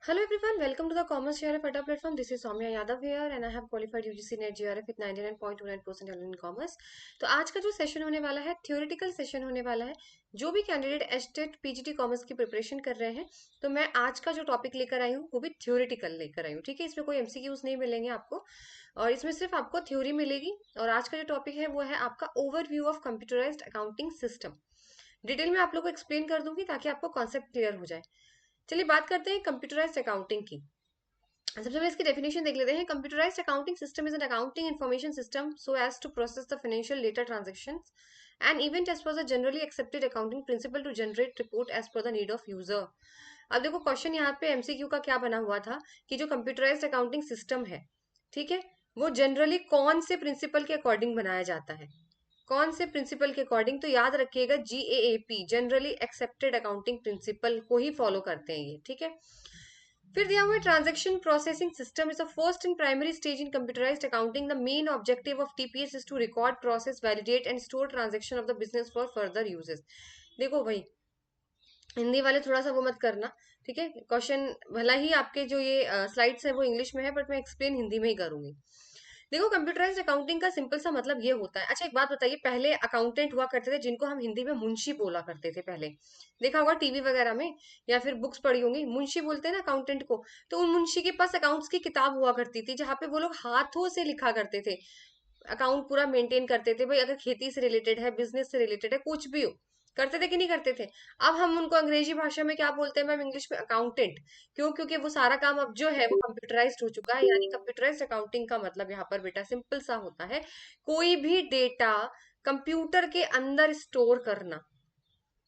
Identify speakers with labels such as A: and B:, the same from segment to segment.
A: Hello everyone, welcome to the Commerce GRF Adda platform. This is Soumya Yadav here and I have qualified UGC NET GRF with 99.29% in commerce. तो आज का जो session होने वाला है theoretical session होने वाला है। जो भी कैंडिडेट एस्टेट पीजीटी कॉमर्स की प्रिपरेशन कर रहे हैं तो मैं आज का जो टॉपिक लेकर आई हूँ वो भी थ्योरेटिकल लेकर आई हूँ। ठीक है, इसमें कोई एमसीक्यूज नहीं मिलेंगे आपको और इसमें सिर्फ आपको थ्योरी मिलेगी। और आज का जो टॉपिक है वो है आपका overview of computerised accounting system. Detail में आप लोग को एक्सप्लेन कर दूंगी ताकि आपको कॉन्सेप्ट क्लियर हो जाए। चलिए बात करते हैं कंप्यूटराइज्ड अकाउंटिंग की। सबसे पहले इसकी डेफिनेशन देख लेते हैं। Computerised accounting system is an accounting information system so as to process the financial data transactions and event as per the generally accepted accounting principle to generate report as per the need of user. अब देखो question यहाँ पे MCQ का क्या बना हुआ था कि जो कंप्यूटराइज्ड अकाउंटिंग सिस्टम है, ठीक है, वो जनरली कौन से प्रिंसिपल के अकॉर्डिंग बनाया जाता है। कौन से प्रिंसिपल के अकॉर्डिंग? तो याद रखिएगा GAAP, generally accepted accounting principal को ही फॉलो करते हैं ये। ठीक है, फिर दिया हुआ है transaction processing system is the first and primary stage in computerised accounting. The main objective of TPS is to record, process, validate and store transaction of the business for further uses. देखो भाई, हिंदी वाले थोड़ा सा वो मत करना, ठीक है। क्वेश्चन भला ही आपके जो ये स्लाइड्स है वो इंग्लिश में है बट मैं एक्सप्लेन हिंदी में ही करूंगी। देखो कंप्यूटराइज्ड अकाउंटिंग का सिंपल सा मतलब ये होता है। अच्छा एक बात बताइए, पहले अकाउंटेंट हुआ करते थे जिनको हम हिंदी में मुंशी बोला करते थे पहले। देखा होगा टीवी वगैरह में या फिर बुक्स पढ़ी होंगी, मुंशी बोलते हैं ना अकाउंटेंट को। तो उन मुंशी के पास अकाउंट्स की किताब हुआ करती थी जहाँ पे वो लोग हाथों से लिखा करते थे, अकाउंट पूरा मेंटेन करते थे। भाई अगर खेती से रिलेटेड है, बिजनेस से रिलेटेड है, कुछ भी हो, करते थे कि नहीं करते थे। अब हम उनको अंग्रेजी भाषा में क्या बोलते हैं मैम? इंग्लिश में अकाउंटेंट। क्यों? क्योंकि वो सारा काम अब जो है वो कंप्यूटराइज्ड हो चुका है। यानी कंप्यूटराइज्ड अकाउंटिंग का मतलब यहाँ पर बेटा सिंपल सा होता है, कोई भी डेटा कंप्यूटर के अंदर स्टोर करना।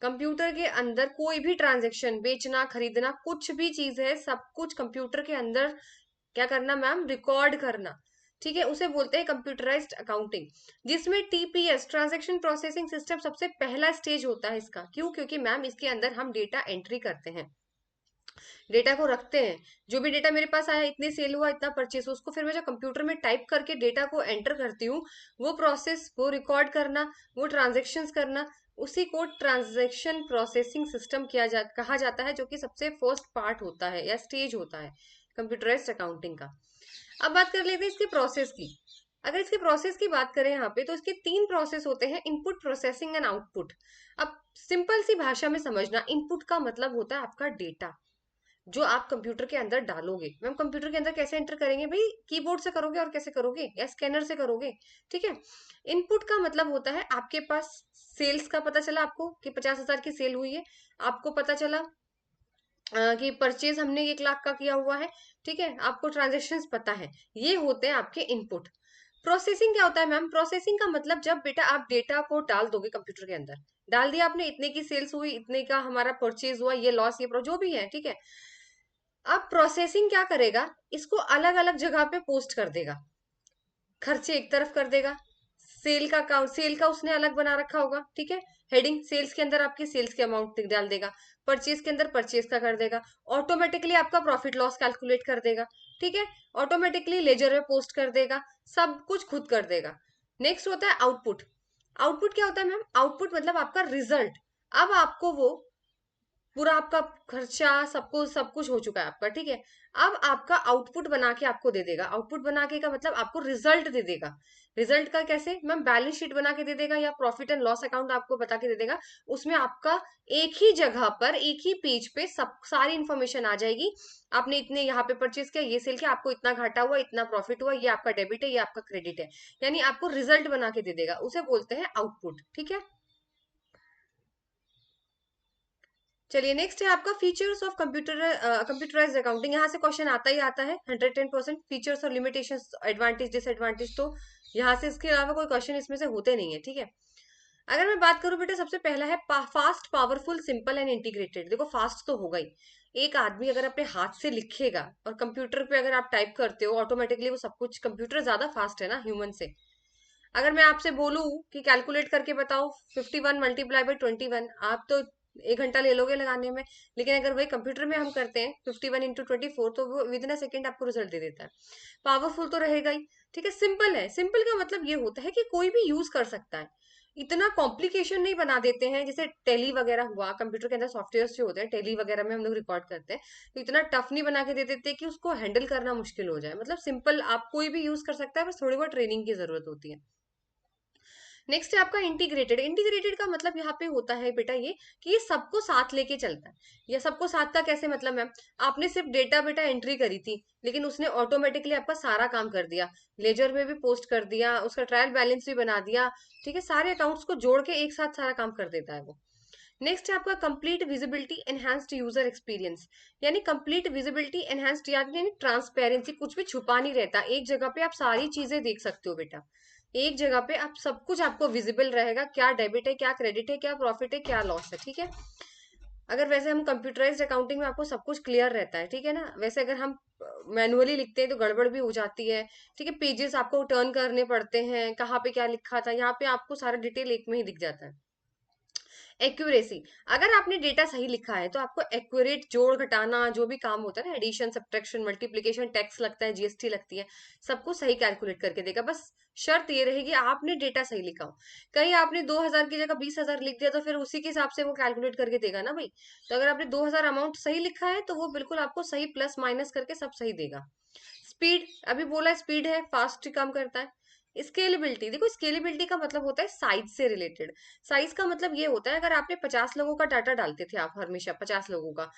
A: कंप्यूटर के अंदर कोई भी ट्रांजेक्शन, बेचना खरीदना कुछ भी चीज है, सब कुछ कंप्यूटर के अंदर क्या करना मैम? रिकॉर्ड करना। ठीक है, उसे बोलते हैं कंप्यूटराइज्ड अकाउंटिंग, जिसमें टीपीएस ट्रांजैक्शन प्रोसेसिंग सिस्टम सबसे पहला स्टेज होता है इसका। क्यों? क्योंकि मैम इसके अंदर हम डेटा एंट्री करते हैं, डेटा को रखते हैं। जो भी डेटा मेरे पास आया, इतने सेल हुआ, इतना परचेस, उसको फिर मैं जो कंप्यूटर में टाइप करके डेटा को एंटर करती हूँ, वो प्रोसेस, वो रिकॉर्ड करना, वो ट्रांजेक्शन्स करना, उसी को ट्रांजैक्शन प्रोसेसिंग सिस्टम कहा जाता है, जो कि सबसे फर्स्ट पार्ट होता है या स्टेज होता है कंप्यूटराइज्ड अकाउंटिंग का। अब बात कर लेते हैं इसके प्रोसेस की। अगर इसके प्रोसेस की बात करें यहाँ पे तो इसके तीन प्रोसेस होते हैं, इनपुट, प्रोसेसिंग एंड आउटपुट। अब सिंपल सी भाषा में समझना, इनपुट का मतलब होता है आपका डेटा जो आप कंप्यूटर के अंदर डालोगे। मैम कंप्यूटर के अंदर कैसे एंटर करेंगे? भाई कीबोर्ड से करोगे और कैसे करोगे? या स्कैनर से करोगे। ठीक है, इनपुट का मतलब होता है आपके पास सेल्स का पता चला आपको कि 50,000 की सेल हुई है, आपको पता चला कि परचेज हमने 1 लाख का किया हुआ है। ठीक है, आपको ट्रांजेक्शन्स पता है, ये होते हैं आपके इनपुट। प्रोसेसिंग क्या होता है मैम? प्रोसेसिंग का मतलब जब बेटा आप डेटा को डाल दोगे कंप्यूटर के अंदर, डाल दिया आपने, इतने की सेल्स हुई, इतने का हमारा परचेज हुआ, ये लॉस, ये जो भी है, ठीक है। अब प्रोसेसिंग क्या करेगा? इसको अलग अलग जगह पे पोस्ट कर देगा। खर्चे एक तरफ कर देगा, सेल का अकाउंट, सेल का उसने अलग बना रखा होगा, ठीक है, हेडिंग सेल्स के अंदर आपकी सेल्स के अमाउंट डाल देगा, परचेज के अंदर परचेज का कर देगा, ऑटोमेटिकली आपका प्रॉफिट लॉस कैलकुलेट कर देगा, ठीक है, ऑटोमेटिकली लेजर में पोस्ट कर देगा, सब कुछ खुद कर देगा। नेक्स्ट होता है आउटपुट। आउटपुट क्या होता है मैम? आउटपुट मतलब आपका रिजल्ट। अब आपको वो पूरा आपका खर्चा सब कुछ हो चुका है आपका, ठीक है। अब आपका आउटपुट बना के आपको दे देगा। आउटपुट बना के का मतलब आपको रिजल्ट दे देगा। रिजल्ट का कैसे मैम? बैलेंस शीट बना के दे देगा या प्रॉफिट एंड लॉस अकाउंट आपको बता के दे देगा। उसमें आपका एक ही जगह पर, एक ही पेज पे सब सारी इंफॉर्मेशन आ जाएगी। आपने इतने यहाँ पे परचेज किया, ये सेल किया, आपको इतना घाटा हुआ, इतना प्रॉफिट हुआ, ये आपका डेबिट है, ये आपका क्रेडिट है। यानी आपको रिजल्ट बना के दे देगा, उसे बोलते हैं आउटपुट। ठीक है, चलिए नेक्स्ट है आपका फीचर्स ऑफ कंप्यूटराइज्ड अकाउंटिंग। यहाँ से क्वेश्चन आता ही आता है 110%। फीचर्स और लिमिटेशंस, एडवांटेज डिसएडवांटेज, तो यहाँ से इसके अलावा कोई क्वेश्चन इसमें से होते नहीं है। ठीक है, अगर मैं बात करूं बेटा, सबसे पहला है fast, powerful, simple and integrated. देखो फास्ट तो होगा ही, एक आदमी अगर अपने हाथ से लिखेगा और कंप्यूटर पे अगर आप टाइप करते हो, ऑटोमेटिकली वो सब कुछ, कंप्यूटर ज्यादा फास्ट है ना ह्यूमन से। अगर मैं आपसे बोलूं कि कैलकुलेट करके बताओ 51 मल्टीप्लाई बाई 21, आप तो 1 घंटा ले लोगे लगाने में। लेकिन अगर वही कंप्यूटर में हम करते हैं 51 × 24, तो वो विद इन अ सेकेंड आपको रिजल्ट दे देता है। पावरफुल तो रहेगा ही। ठीक है, सिंपल है। सिंपल का मतलब ये होता है कि कोई भी यूज कर सकता है। इतना कॉम्प्लिकेशन नहीं बना देते हैं, जैसे टेली वगैरह हुआ, कंप्यूटर के अंदर सॉफ्टवेयर जो होते हैं टेली वगैरह में हम लोग रिकॉर्ड करते हैं, तो इतना टफ नहीं बना के दे देते कि उसको हैंडल करना मुश्किल हो जाए। मतलब सिंपल आप कोई भी यूज कर सकता है, बस थोड़ी बहुत ट्रेनिंग की जरूरत होती है। नेक्स्ट है आपका इंटीग्रेटेड। इंटीग्रेटेड का मतलब यहाँ पे होता है बेटा ये, कि ये सबको साथ लेके चलता है। या सबको साथ का कैसे मतलब मैम, आपने सिर्फ डेटा बेटा एंट्री करी थी, लेकिन उसने ऑटोमेटिकली आपका सारा काम कर दिया, लेजर में भी पोस्ट कर दिया, उसका ट्रायल बैलेंस भी बना दिया। ठीक है, सारे अकाउंट्स को जोड़ के एक साथ सारा काम कर देता है वो। नेक्स्ट है आपका complete visibility enhanced user experience. यानी कंप्लीट विजिबिलिटी एनहांस्ड यानी ट्रांसपेरेंसी, कुछ भी छुपा नहीं रहता, एक जगह पे आप सारी चीजें देख सकते हो बेटा। एक जगह पे आप सब कुछ आपको विजिबल रहेगा, क्या डेबिट है, क्या क्रेडिट है, क्या प्रॉफिट है, क्या लॉस है। ठीक है, अगर वैसे हम कंप्यूटराइज्ड अकाउंटिंग में आपको सब कुछ क्लियर रहता है, ठीक है ना। वैसे अगर हम मैनुअली लिखते हैं तो गड़बड़ भी हो जाती है। ठीक है, पेजेस आपको टर्न करने पड़ते हैं, कहाँ पे क्या लिखा था, यहाँ पे आपको सारा डिटेल एक में ही दिख जाता है। एक्यूरेसी, अगर आपने डेटा सही लिखा है तो आपको एक्यूरेट जोड़ घटाना जो भी काम होता है ना, एडिशन सब्ट्रैक्शन मल्टीप्लिकेशन, टैक्स लगता है, जीएसटी लगती है, सबको सही कैलकुलेट करके देगा। बस शर्त ये रहेगी आपने डेटा सही लिखा हो। कहीं आपने 2,000 की जगह 20,000 लिख दिया तो फिर उसी के हिसाब से वो कैलकुलेट करके देगा ना भाई। तो अगर आपने 2,000 अमाउंट सही लिखा है तो वो बिल्कुल आपको सही प्लस माइनस करके सब सही देगा। स्पीड, अभी बोला स्पीड है, फास्ट काम करता है। स्केलेबिलिटी, देखो स्केलेबिलिटी का मतलब होता है साइज से रिलेटेड। साइज का मतलब ये होता है, अगर आपने 50 लोगों का डाटा डालते थे आप हमेशा 50 लोगों का,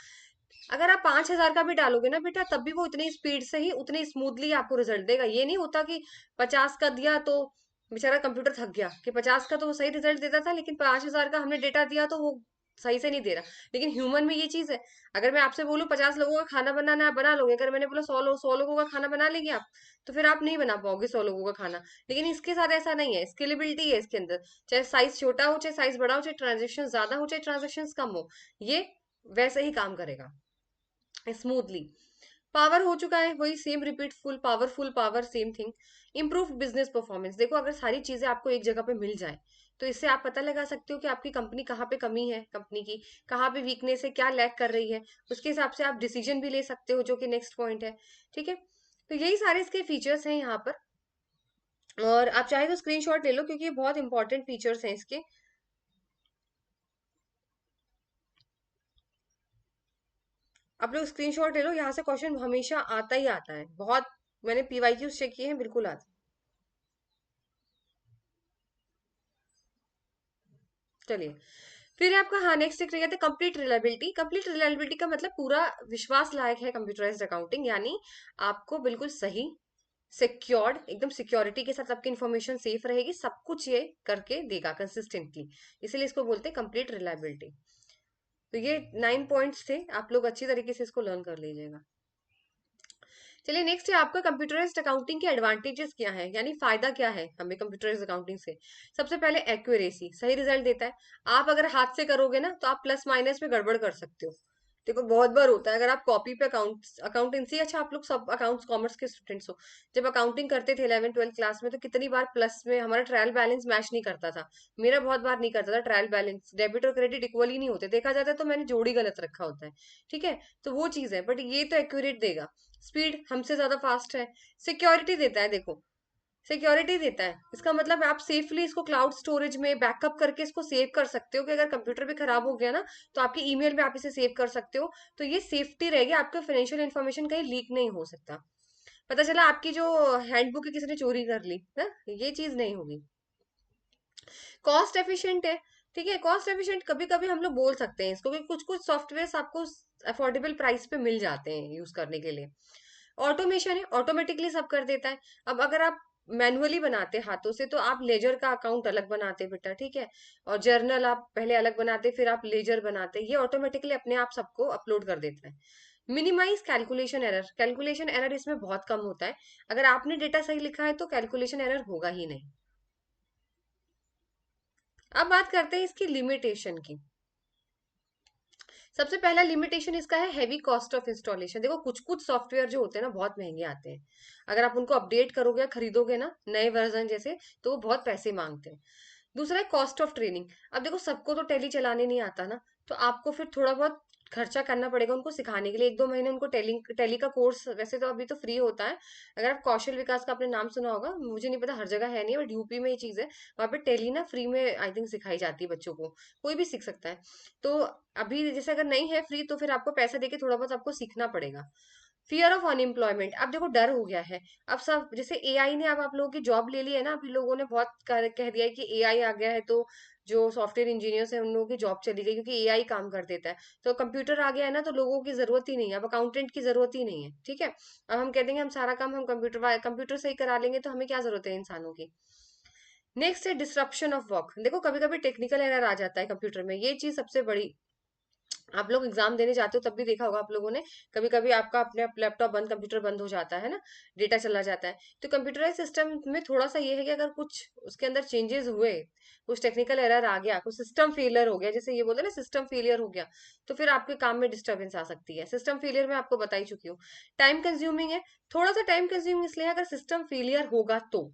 A: अगर आप 5,000 का भी डालोगे ना बेटा, तब भी वो उतनी स्पीड से ही उतनी स्मूथली आपको रिजल्ट देगा। ये नहीं होता कि 50 का दिया तो बेचारा कंप्यूटर थक गया, कि 50 का तो वो सही रिजल्ट देता था लेकिन 5,000 का हमने डेटा दिया तो वो सही से नहीं दे रहा। लेकिन ह्यूमन में ये चीज है, अगर मैं आपसे बोलूं 50 लोगों का खाना बनाना है, आप बना लोगे। अगर मैंने बोला 100 लोगों का खाना बना लेंगे आप, तो फिर आप नहीं बना पाओगे 100 लोगों का खाना। लेकिन इसके साथ ऐसा नहीं है, स्केलेबिलिटी है इसके अंदर, चाहे साइज छोटा हो चाहे साइज बड़ा हो, चाहे ट्रांजेक्शन ज्यादा हो चाहे ट्रांजेक्शन कम हो, ये वैसे ही काम करेगा स्मूथली। पावर हो चुका है वही same, repeat full powerful power same thing. Improve business performance, देखो अगर सारी चीजें आपको एक जगह पे मिल जाए तो इससे आप पता लगा सकते हो कि आपकी कंपनी कहाँ पे कमी है, कंपनी की कहाँ पे वीकनेस है, क्या लैक कर रही है। उसके हिसाब से आप डिसीजन भी ले सकते हो, जो कि नेक्स्ट पॉइंट है। ठीक है, तो यही सारे इसके फीचर्स हैं यहाँ पर। और आप चाहे तो स्क्रीनशॉट ले लो क्योंकि ये बहुत इंपॉर्टेंट फीचर्स हैं इसके। आप लोग स्क्रीनशॉट ले लो, यहाँ से क्वेश्चन हमेशा आता ही आता है बहुत। मैंने पीवाईक्यूज चेक किए हैं, बिल्कुल आता है। चलिए, फिर है आपका, हाँ नेक्स्ट एक कहते हैं कंप्लीट रिलायबिलिटी। कंप्लीट रिलायबिलिटी का मतलब पूरा विश्वास लायक है कंप्यूटराइज्ड अकाउंटिंग, यानी आपको बिल्कुल सही सिक्योर्ड, एकदम सिक्योरिटी के साथ आपकी इन्फॉर्मेशन सेफ रहेगी, सब कुछ ये करके देगा कंसिस्टेंटली, इसीलिए इसको बोलते हैं कंप्लीट रिलायबिलिटी। तो ये 9 पॉइंट्स थे, आप लोग अच्छी तरीके से इसको लर्न कर लीजिएगा। चलिए नेक्स्ट है आपका कंप्यूटराइज्ड अकाउंटिंग के एडवांटेजेस क्या है, यानी फायदा क्या है हमें कंप्यूटराइज्ड अकाउंटिंग से। सबसे पहले एक्यूरेसी, सही रिजल्ट देता है। आप अगर हाथ से करोगे ना तो आप प्लस माइनस में गड़बड़ कर सकते हो। देखो बहुत बार होता है, अगर आप कॉपी पे अकाउंटेंसी, अच्छा आप लोग सब अकाउंट्स कॉमर्स के स्टूडेंट्स हो, जब अकाउंटिंग करते थे 11th 12th क्लास में, तो कितनी बार प्लस में हमारा ट्रायल बैलेंस मैच नहीं करता था। मेरा बहुत बार नहीं करता था ट्रायल बैलेंस, डेबिट और क्रेडिट इक्वल ही नहीं होते, देखा जाता है तो मैंने जोड़ी गलत रखा होता है। ठीक है, तो वो चीज है, बट ये तो एक्यूरेट देगा। स्पीड हमसे ज्यादा फास्ट है। सिक्योरिटी देता है, देखो सिक्योरिटी देता है, इसका मतलब आप सेफली इसको क्लाउड स्टोरेज में बैकअप करके इसको सेव कर सकते हो, कि अगर कंप्यूटर भी खराब हो गया ना तो आपकी ईमेल में आप इसे सेव कर सकते हो। तो ये सेफ्टी रहेगी, आपका फाइनेंशियल इन्फॉर्मेशन कहीं लीक नहीं हो सकता। पता चला आपकी जो हैंडबुक है किसी ने चोरी कर ली ना, ये चीज नहीं होगी। कॉस्ट एफिशिएंट है। ठीक है, कॉस्ट एफिशिएंट कभी कभी हम लोग बोल सकते हैं इसको, कि कुछ कुछ सॉफ्टवेयर आपको अफोर्डेबल प्राइस पे मिल जाते हैं यूज करने के लिए। ऑटोमेशन है, ऑटोमेटिकली सब कर देता है। अब अगर आप मैनुअली बनाते हाथों से तो आप लेजर का अकाउंट अलग बनाते बेटा, ठीक है, और जर्नल आप पहले अलग बनाते फिर आप लेजर बनाते, ये ऑटोमेटिकली अपने आप सबको अपलोड कर देता है। Minimise calculation error, calculation error इसमें बहुत कम होता है। अगर आपने डेटा सही लिखा है तो कैलकुलेशन एरर होगा ही नहीं। अब बात करते हैं इसकी लिमिटेशन की। सबसे पहला लिमिटेशन इसका है हैवी कॉस्ट ऑफ इंस्टॉलेशन। देखो कुछ कुछ सॉफ्टवेयर जो होते हैं ना बहुत महंगे आते हैं, अगर आप उनको अपडेट करोगे या खरीदोगे ना नए वर्जन जैसे, तो वो बहुत पैसे मांगते हैं। दूसरा है कॉस्ट ऑफ ट्रेनिंग। अब देखो सबको तो टैली चलाने नहीं आता ना, तो आपको फिर थोड़ा बहुत खर्चा करना पड़ेगा उनको सिखाने के लिए। 1-2 महीने उनको टेली टेली का कोर्स वैसे तो अभी तो फ्री होता है। अगर आप कौशल विकास का आपने नाम सुना होगा, मुझे नहीं पता हर जगह है नहीं, बट यूपी में ये चीज है। वहाँ पे टेली ना फ्री में आई थिंक सिखाई जाती है बच्चों को, कोई भी सीख सकता है। तो अभी जैसे अगर नहीं है फ्री तो फिर आपको पैसा देके थोड़ा बहुत आपको सीखना पड़ेगा। फियर ऑफ अनएम्प्लॉयमेंट, अब देखो डर हो गया है। अब सब जैसे एआई ने अब आप लोगों की जॉब ले ली है ना, अभी लोगों ने बहुत कह दिया है कि एआई आ गया है तो जो सॉफ्टवेयर इंजीनियर्स हैं उन लोगों की जॉब चली गई क्योंकि एआई काम कर देता है। तो कंप्यूटर आ गया है ना, तो लोगों की जरूरत ही नहीं है, अब अकाउंटेंट की जरूरत ही नहीं है, ठीक है। अब हम कह देंगे हम सारा काम हम कंप्यूटर से ही करा लेंगे, तो हमें क्या जरूरत है इंसानों की। नेक्स्ट है डिसरप्शन ऑफ वर्क। देखो कभी कभी टेक्निकल एरर आ जाता है कंप्यूटर में, ये चीज सबसे बड़ी। आप लोग एग्जाम देने जाते हो तब भी देखा होगा आप लोगों ने, कभी कभी आपका अपने लैपटॉप बंद, कंप्यूटर बंद हो जाता है ना, डेटा चला जाता है। तो कंप्यूटराइज सिस्टम में थोड़ा सा ये है कि अगर कुछ उसके अंदर चेंजेस हुए, कुछ टेक्निकल एरर आ गया, कुछ सिस्टम फेलियर हो गया, जैसे ये बोलते हैं ना सिस्टम फेलियर हो गया, तो फिर आपके काम में डिस्टर्बेंस आ सकती है। सिस्टम फेलियर मैं आपको बता ही चुकी हूँ। टाइम कंज्यूमिंग है, थोड़ा सा टाइम कंज्यूमिंग इसलिए है, अगर सिस्टम फेलियर होगा तो,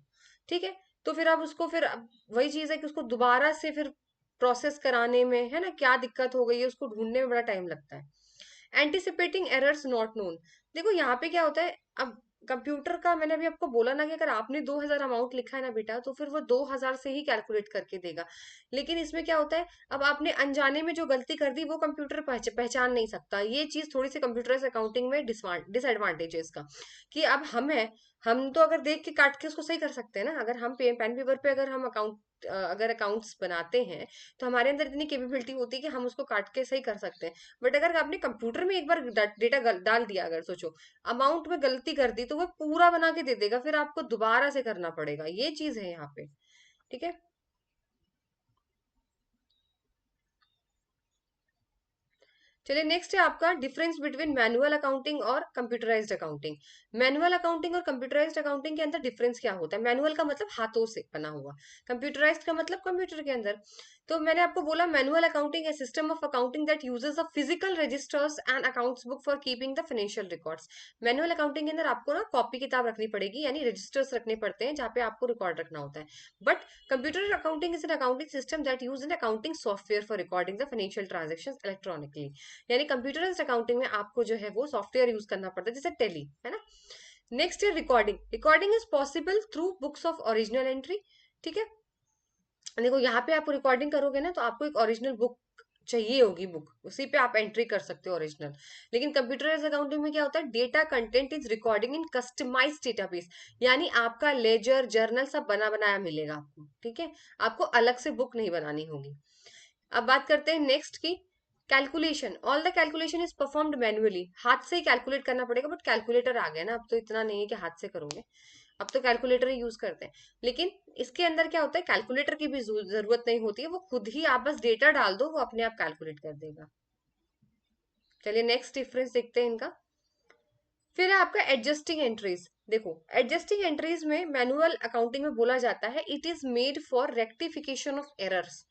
A: ठीक है। तो फिर आप उसको फिर वही चीज है कि उसको दोबारा से फिर प्रोसेस कराने में है ना, क्या दिक्कत हो गई है उसको ढूंढने में बड़ा टाइम लगता है। एंटिसिपेटिंग एरर्स नॉट नोन, देखो यहाँ पे क्या होता है। अब कंप्यूटर का मैंने अभी आपको बोला ना कि अगर आपने 2,000 अमाउंट लिखा है ना बेटा, तो फिर वो 2,000 से ही कैलकुलेट करके देगा। लेकिन इसमें क्या होता है, अब आपने अनजाने में जो गलती कर दी वो कंप्यूटर पहचान नहीं सकता। ये चीज थोड़ी सी कंप्यूटर अकाउंटिंग में डिसएडवांटेज है इसका, कि अब हम है, हम तो अगर देख के काट के उसको सही कर सकते हैं ना, अगर हम पेन पेपर पे अगर हम अगर अकाउंट्स बनाते हैं, तो हमारे अंदर इतनी कैपेबिलिटी होती है कि हम उसको काट के सही कर सकते हैं। बट अगर आपने कंप्यूटर में एक बार डेटा डाल दिया, अगर सोचो अमाउंट में गलती कर दी, तो वो पूरा बना के दे देगा, फिर आपको दोबारा से करना पड़ेगा। ये चीज है यहाँ पे, ठीक है। चलिए नेक्स्ट है आपका डिफरेंस बिटवीन मैनुअल अकाउंटिंग और कंप्यूटराइज्ड अकाउंटिंग। मैनुअल अकाउंटिंग और कंप्यूटराइज्ड अकाउंटिंग के अंदर डिफरेंस क्या होता है। मैनुअल का मतलब हाथों से बना हुआ, कंप्यूटराइज्ड का मतलब कंप्यूटर के अंदर। तो मैंने आपको बोला मैनुअल अकाउंटिंग है system of accounting that uses a physical registers and accounts book for keeping the financial records. Manual accounting के अंदर आपको ना कॉपी किताब रखनी पड़ेगी, यानी रजिस्टर्स रखने पड़ते हैं जहाँ पे आपको रिकॉर्ड रखना होता है। But computer accounting is an accounting system that use an accounting software for recording the financial transaction electronically. यानी कंप्यूटराइज्ड अकाउंटिंग में आपको जो है वो सॉफ्टवेयर यूज करना पड़ता है, जैसे टेली है ना। नेक्स्ट है recording. Recording is possible through books of original entry, ठीक है। देखो यहाँ पे आप रिकॉर्डिंग करोगे ना, तो आपको एक ओरिजिनल बुक चाहिए होगी, बुक उसी पे आप एंट्री कर सकते हो ओरिजिनल। लेकिन कंप्यूटराइज्ड अकाउंटिंग में क्या होता है, data content is recording in customised database, यानी आपका लेजर जर्नल सब बना बनाया मिलेगा आपको, ठीक है। आपको अलग से बुक नहीं बनानी होगी। अब बात करते हैं नेक्स्ट की, calculation. All the calculation is performed manually, हाथ से ही कैलकुलेट करना पड़ेगा। बट कैलकुलेटर आ गया ना, अब तो इतना नहीं है कि हाथ से करोगे, अब तो कैलकुलेटर ही यूज करते हैं। लेकिन इसके अंदर क्या होता है, कैलकुलेटर की भी जरूरत नहीं होती है, वो खुद ही आप बस डेटा डाल दो, वो अपने आप कैलकुलेट कर देगा। चलिए नेक्स्ट डिफरेंस देखते हैं इनका। फिर है आपका एडजस्टिंग एंट्रीज। देखो एडजस्टिंग एंट्रीज में मैनुअल अकाउंटिंग में बोला जाता है it is made for rectification of errors,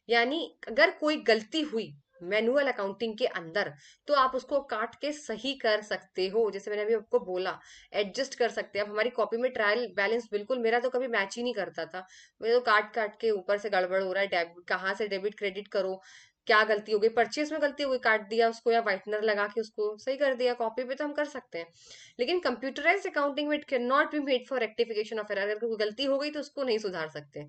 A: यानी अगर कोई गलती हुई मैनुअल अकाउंटिंग के अंदर, तो आप उसको काट के सही कर सकते हो। जैसे मैंने अभी आपको बोला, एडजस्ट कर सकते हैं। अब हमारी कॉपी में ट्रायल बैलेंस बिल्कुल, मेरा तो कभी मैच ही नहीं करता था, मेरे तो काट काट के ऊपर से गड़बड़ हो रहा है, कहाँ से डेबिट क्रेडिट करो, क्या गलती हो गई, परचेज में गलती हो गई, काट दिया उसको, या व्हाइटनर लगा के उसको सही कर दिया। कॉपी पे तो हम कर सकते हैं, लेकिन कंप्यूटराइज्ड अकाउंटिंग में it can not be made for rectification of error, अगर कोई गलती हो गई तो उसको नहीं सुधार सकते।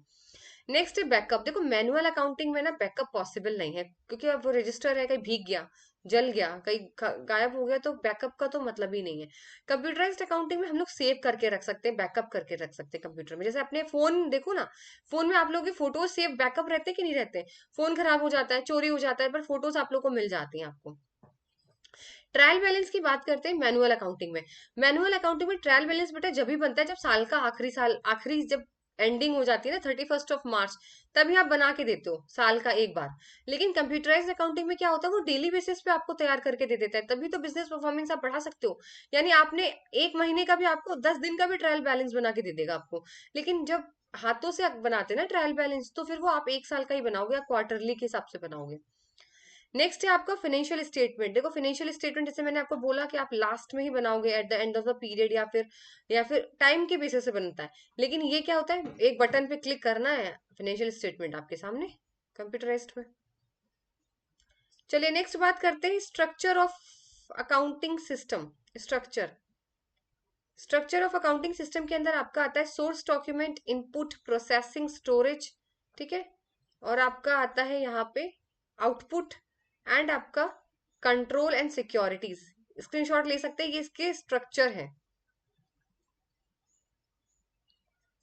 A: नेक्स्ट है बैकअप। देखो मैनुअल अकाउंटिंग में ना बैकअप पॉसिबल नहीं है, क्योंकि अब वो रजिस्टर है, कहीं भीग गया, जल गया, कहीं गायब हो गया, तो बैकअप का तो मतलब ही नहीं है। कंप्यूटराइज्ड अकाउंटिंग में हम लोग सेव करके रख सकते हैं, बैकअप करके रख सकते हैं कंप्यूटर में। जैसे अपने फोन देखो ना, फोन में आप लोग के फोटोज सेव बैकअप रहते हैं कि नहीं रहते। फोन खराब हो जाता है, चोरी हो जाता है, पर फोटोज आप लोग को मिल जाती हैं आपको। ट्रायल बैलेंस की बात करते हैं मैनुअल अकाउंटिंग में। मैनुअल अकाउंटिंग में ट्रायल बैलेंस बेटा जब भी बनता है जब साल का आखिरी साल, आखिरी जब एंडिंग हो जाती है ना, 31 मार्च, तभी आप बना के देते हो साल का एक बार। लेकिन कंप्यूटराइज्ड अकाउंटिंग में क्या होता है, वो डेली बेसिस पे आपको तैयार करके दे देता है, तभी तो बिजनेस परफॉर्मेंस आप बढ़ा सकते हो। यानी आपने 1 महीने का भी, आपको 10 दिन का भी ट्रायल बैलेंस बना के दे देगा आपको। लेकिन जब हाथों से आप बनाते हैं ना ट्रायल बैलेंस, तो फिर वो आप एक साल का ही बनाओगे या क्वार्टरली के हिसाब से बनाओगे। नेक्स्ट है आपका फाइनेंशियल स्टेटमेंट। देखो फाइनेंशियल स्टेटमेंट जैसे मैंने आपको बोला कि आप लास्ट में ही बनाओगे, at the end of the period, या फिर टाइम के बेसिस से बनता है। लेकिन ये क्या होता है, एक बटन पे क्लिक करना है, फाइनेंशियल स्टेटमेंट आपके सामने कंप्यूटराइज्ड में। चलिए नेक्स्ट बात करते हैं structure of accounting system. Structure structure of accounting system के अंदर आपका आता है source document, input, processing, storage, ठीक है। और आपका आता है यहाँ पे आउटपुट एंड आपका कंट्रोल एंड सिक्योरिटीज। स्क्रीनशॉट ले सकते हैं, ये इसके स्ट्रक्चर है।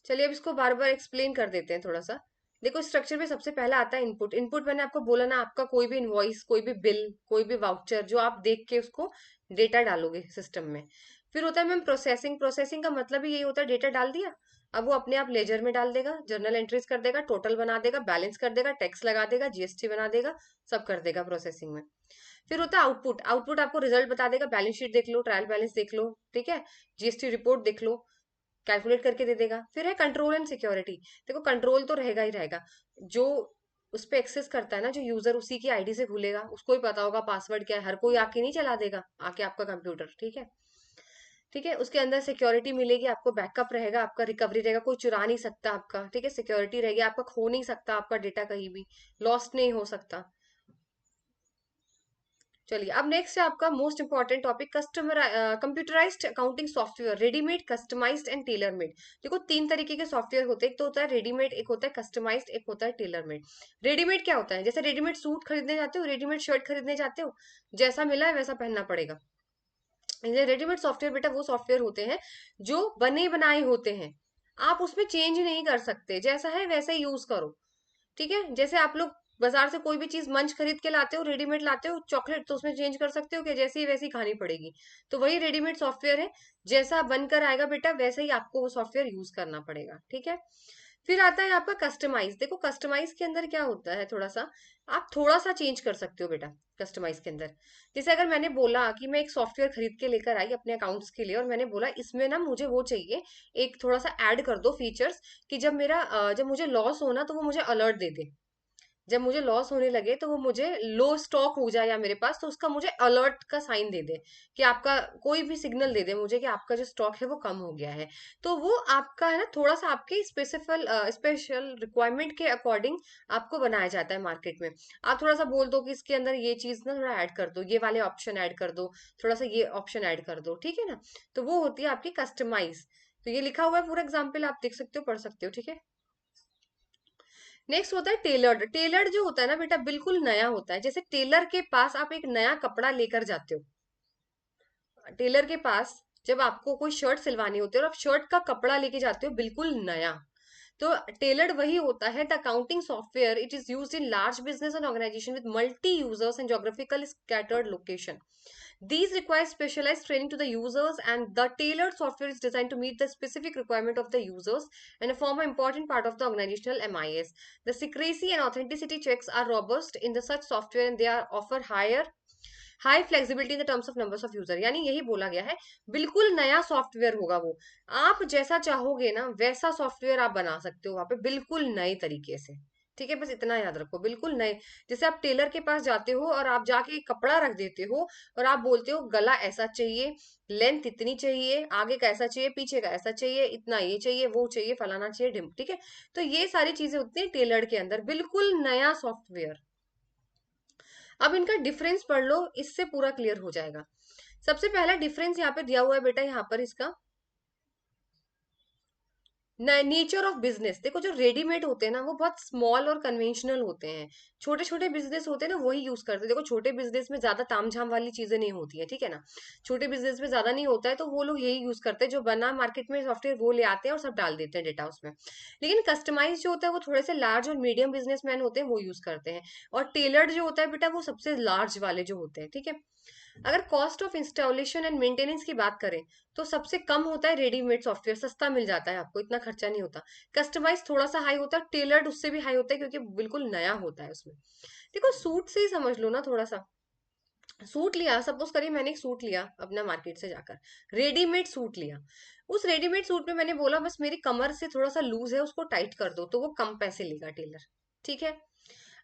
A: चलिए अब इसको बार बार एक्सप्लेन कर देते हैं थोड़ा सा। देखो स्ट्रक्चर में सबसे पहला आता है इनपुट। इनपुट मैंने आपको बोला ना, आपका कोई भी इनवॉइस, कोई भी बिल, कोई भी वाउचर जो आप देख के उसको डेटा डालोगे सिस्टम में। फिर होता है मैम प्रोसेसिंग। प्रोसेसिंग का मतलब ही यही होता है, डेटा डाल दिया, अब वो अपने आप लेजर में डाल देगा, जर्नल एंट्रीज कर देगा, टोटल बना देगा, बैलेंस कर देगा, टैक्स लगा देगा, जीएसटी बना देगा, सब कर देगा प्रोसेसिंग में। फिर होता है आउटपुट। आउटपुट आपको रिजल्ट बता देगा, बैलेंस शीट देख लो, ट्रायल बैलेंस देख लो, ठीक है, जीएसटी रिपोर्ट देख लो, कैलकुलेट करके दे देगा। फिर है कंट्रोल एंड सिक्योरिटी। देखो कंट्रोल तो रहेगा ही रहेगा, जो उस पर एक्सेस करता है ना, जो यूजर उसी की आईडी से खुलेगा, उसको ही पता होगा पासवर्ड क्या है, हर कोई आके नहीं चला देगा आके आपका कंप्यूटर, ठीक है। ठीक है, उसके अंदर सिक्योरिटी मिलेगी आपको, बैकअप रहेगा आपका, रिकवरी रहेगा, कोई चुरा नहीं सकता आपका, ठीक है, सिक्योरिटी रहेगी, आपका खो नहीं सकता आपका डेटा, कहीं भी लॉस्ट नहीं हो सकता। चलिए अब नेक्स्ट है आपका most important topic, customer computerised accounting software, readymade, customised and tailor made. देखो तीन तरीके के सॉफ्टवेयर होते हैं, एक तो होता है रेडीमेड, एक होता है कस्टमाइज्ड, एक होता है टेलर मेड। रेडीमेड क्या होता है, जैसे रेडीमेड सूट खरीदने जाते हो, रेडीमेड शर्ट खरीदने जाते हो, जैसा मिला है वैसा पहनना पड़ेगा। रेडीमेड सॉफ्टवेयर बेटा वो सॉफ्टवेयर होते हैं जो बने बनाए होते हैं, आप उसमें चेंज नहीं कर सकते, जैसा है वैसा ही यूज करो, ठीक है। जैसे आप लोग बाजार से कोई भी चीज मंच खरीद के लाते हो, रेडीमेड लाते हो चॉकलेट, तो उसमें चेंज कर सकते हो कि जैसी ही वैसी खानी पड़ेगी, तो वही रेडीमेड सॉफ्टवेयर है, जैसा बनकर आएगा बेटा वैसे ही आपको वो सॉफ्टवेयर यूज करना पड़ेगा, ठीक है। फिर आता है आपका कस्टमाइज। देखो कस्टमाइज के अंदर क्या होता है, थोड़ा सा आप थोड़ा सा चेंज कर सकते हो बेटा कस्टमाइज के अंदर। जैसे अगर मैंने बोला कि मैं एक सॉफ्टवेयर खरीद के लेकर आई अपने अकाउंट्स के लिए, और मैंने बोला इसमें ना मुझे वो चाहिए, एक थोड़ा सा ऐड कर दो फीचर्स, कि जब मुझे लॉस हो ना तो वो मुझे अलर्ट दे दे, जब मुझे लॉस होने लगे तो वो मुझे लो स्टॉक हो जाए या मेरे पास, तो उसका मुझे अलर्ट का साइन दे दे, कि आपका कोई भी सिग्नल दे दे मुझे कि आपका जो स्टॉक है वो कम हो गया है। तो वो आपका है ना थोड़ा सा आपके स्पेशल रिक्वायरमेंट के अकॉर्डिंग आपको बनाया जाता है मार्केट में। आप थोड़ा सा बोल दो कि इसके अंदर ये चीज ना थोड़ा ऐड कर दो, ये वाले ऑप्शन ऐड कर दो, थोड़ा सा ये ऑप्शन ऐड कर दो, ठीक है ना। तो वो होती है आपकी कस्टमाइज। तो ये लिखा हुआ है पूरा एग्जाम्पल, आप देख सकते हो, पढ़ सकते हो, ठीक है। नेक्स्ट होता है टेलर्ड। टेलर्ड जो होता है ना बेटा बिल्कुल नया होता है, जैसे टेलर के पास आप एक नया कपड़ा लेकर जाते हो, टेलर के पास जब आपको कोई शर्ट सिलवानी होती है और आप शर्ट का कपड़ा लेके जाते हो बिल्कुल नया, तो टेलर्ड वही होता है। The accounting software it is used in large business and organisation with multi users and geographical scattered location. These require specialized training to the users, and the tailored software is designed to meet the specific requirement of the users and form an important part of the organizational MIS. The secrecy and authenticity checks are robust in the such software, and they are offer higher high flexibility in the terms of numbers of user. यानी यही बोला गया है, बिल्कुल नया software होगा वो, आप जैसा चाहोगे ना वैसा सॉफ्टवेयर आप बना सकते हो वहां पे बिल्कुल नए तरीके से, ठीक है। बस इतना याद रखो, बिल्कुल नए। जैसे आप टेलर के पास जाते हो और आप जाके कपड़ा रख देते हो और आप बोलते हो गला ऐसा चाहिए, लेंथ इतनी चाहिए, आगे का ऐसा चाहिए, पीछे का ऐसा चाहिए, इतना ये चाहिए, वो चाहिए, फलाना चाहिए, ढिम, ठीक है। तो ये सारी चीजें होती है टेलर के अंदर, बिल्कुल नया सॉफ्टवेयर। अब इनका डिफरेंस पढ़ लो, इससे पूरा क्लियर हो जाएगा। सबसे पहला डिफरेंस यहाँ पे दिया हुआ है बेटा, यहाँ पर इसका नेचर ऑफ बिजनेस। देखो जो रेडीमेड होते हैं ना वो बहुत स्मॉल और कन्वेंशनल होते हैं, छोटे छोटे बिजनेस होते हैं ना वही यूज करते हैं। देखो छोटे बिजनेस में ज्यादा तामझाम वाली चीजें नहीं होती है, ठीक है ना, छोटे बिजनेस में ज्यादा नहीं होता है, तो वो लोग यही यूज करते हैं, जो बना मार्केट में सॉफ्टवेयर वो ले आते हैं और सब डाल देते हैं डेटा उसमें। लेकिन कस्टमाइज जो होता है वो थोड़े से लार्ज और मीडियम बिजनेसमैन होते हैं वो यूज करते हैं, और टेलर्ड जो होता है बेटा वो सबसे लार्ज वाले जो होते हैं, ठीक है। अगर cost of installation and maintenance की बात करें तो सबसे कम होता है रेडीमेड सॉफ्टवेयर, सस्ता मिल जाता है आपको, इतना खर्चा नहीं होता। कस्टमाइज थोड़ा सा हाई होता है, टेलर्ड उससे भी हाई होता है क्योंकि बिल्कुल नया होता है उसमें। देखो सूट से ही समझ लो ना थोड़ा सा, सूट लिया, सपोज करिए मैंने एक सूट लिया अपना मार्केट से जाकर, रेडीमेड सूट लिया, उस रेडीमेड सूट में मैंने बोला बस मेरी कमर से थोड़ा सा लूज है उसको टाइट कर दो, तो वो कम पैसे लेगा टेलर, ठीक है।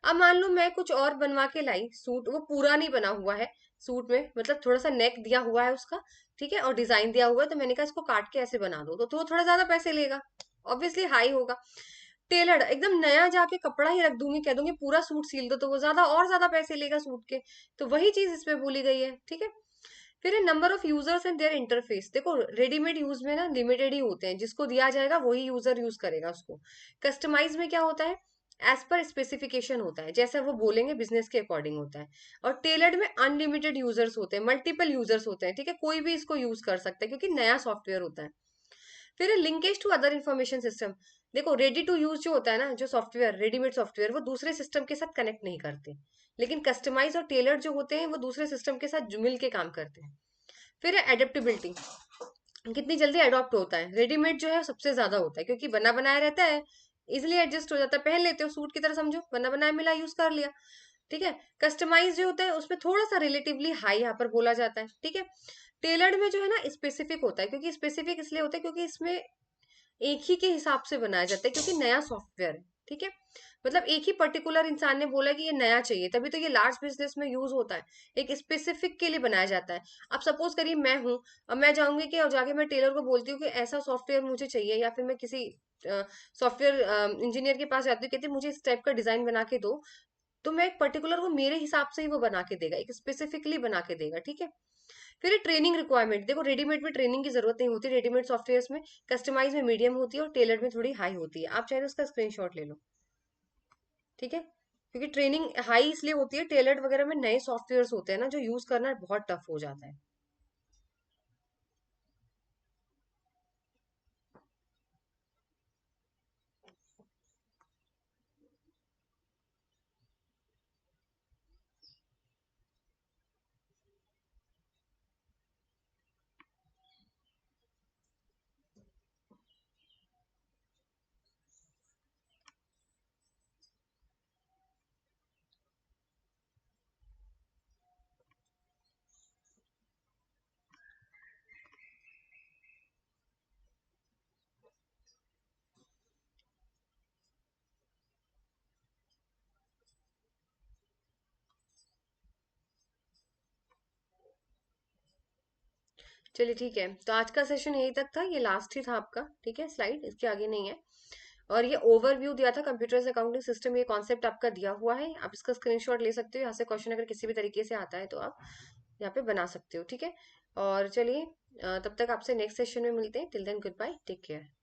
A: अब मान लो मैं कुछ और बनवा के लाई सूट, वो पूरा नहीं बना हुआ है सूट में, मतलब थोड़ा सा नेक दिया हुआ है उसका, ठीक है, और डिजाइन दिया हुआ है, तो मैंने कहा इसको काट के ऐसे बना दो, तो वो थोड़ा ज्यादा पैसे लेगा, ऑब्वियसली हाई होगा। टेलर्ड एकदम नया जाके कपड़ा ही रख दूंगी, कह दूंगी पूरा सूट सील दो, तो वो ज्यादा और ज्यादा पैसे लेगा सूट के। तो वही चीज इसमें बोली गई है, ठीक है। फिर है number of users and their interface. देखो रेडीमेड यूज में ना लिमिटेड ही होते हैं, जिसको दिया जाएगा वही यूजर यूज करेगा उसको। कस्टमाइज में क्या होता है, एज पर स्पेसिफिकेशन होता है, जैसे वो बोलेंगे बिजनेस के अकॉर्डिंग होता है। और टेलर्ड में अनलिमिटेड यूजर्स होते हैं, मल्टीपल यूजर्स होते हैं, ठीक है, कोई भी इसको यूज कर सकता है क्योंकि नया सॉफ्टवेयर होता है। फिर linkage to other information system. देखो रेडी टू यूज जो होता है ना, जो सॉफ्टवेयर रेडीमेड सॉफ्टवेयर, वो दूसरे सिस्टम के साथ कनेक्ट नहीं करते। लेकिन कस्टमाइज और टेलर जो होते हैं वो दूसरे सिस्टम के साथ मिल के काम करते हैं। फिर है एडेप्टेबिलिटी, कितनी जल्दी अडॉप्ट होता है। रेडीमेड जो है सबसे ज्यादा होता है क्योंकि बना बनाया रहता है, इजिली एडजस्ट हो जाता है, पहन लेते हो सूट की तरह समझो, बना बनाया मिला यूज कर लिया, ठीक है। कस्टमाइज जो होता है उसमें थोड़ा सा रिलेटिवली हाई यहाँ पर बोला जाता है, ठीक है। टेलर्ड में जो है ना स्पेसिफिक होता है, क्योंकि स्पेसिफिक इसलिए होता है क्योंकि इसमें एक ही के हिसाब से बनाया जाता है, क्योंकि नया सॉफ्टवेयर है, ठीक है। मतलब एक ही पर्टिकुलर इंसान ने बोला कि ये नया चाहिए, तभी तो ये लार्ज बिजनेस में यूज होता है। एक स्पेसिफिक के लिए बनाया जाता है। अब सपोज करिए मैं हूँ, अब मैं जाऊंगी कि और जाके मैं टेलर को बोलती हूँ कि ऐसा सॉफ्टवेयर मुझे चाहिए, या फिर मैं किसी सॉफ्टवेयर इंजीनियर के पास जाती हूँ, कहती हूँ, मुझे इस टाइप का डिजाइन बना के दो। तो मैं एक पर्टिकुलर वो मेरे हिसाब से ही वो बना के देगा, एक स्पेसिफिकली बना के देगा, ठीक है। फिर ट्रेनिंग रिक्वायरमेंट, देखो रेडीमेड में ट्रेनिंग की जरूरत नहीं होती, रेडीमेड सॉफ्टवेयर में। कस्टमाइज में मीडियम होती है और टेलर्ड में थोड़ी हाई होती है। आप चाहे तो उसका स्क्रीनशॉट ले लो, ठीक है। क्योंकि ट्रेनिंग हाई इसलिए होती है, टेलर्ड वगैरह में नए सॉफ्टवेयर होते हैं ना, जो यूज करना बहुत टफ हो जाता है। चलिए ठीक है, तो आज का सेशन यही तक था, ये लास्ट ही था आपका, ठीक है। स्लाइड इसके आगे नहीं है। और ये ओवरव्यू दिया था कंप्यूटर्स अकाउंटिंग सिस्टम, ये कॉन्सेप्ट आपका दिया हुआ है, आप इसका स्क्रीनशॉट ले सकते हो। यहाँ से क्वेश्चन अगर किसी भी तरीके से आता है तो आप यहाँ पे बना सकते हो, ठीक है। और चलिए तब तक आपसे नेक्स्ट सेशन में मिलते हैं। Till then goodbye, take care.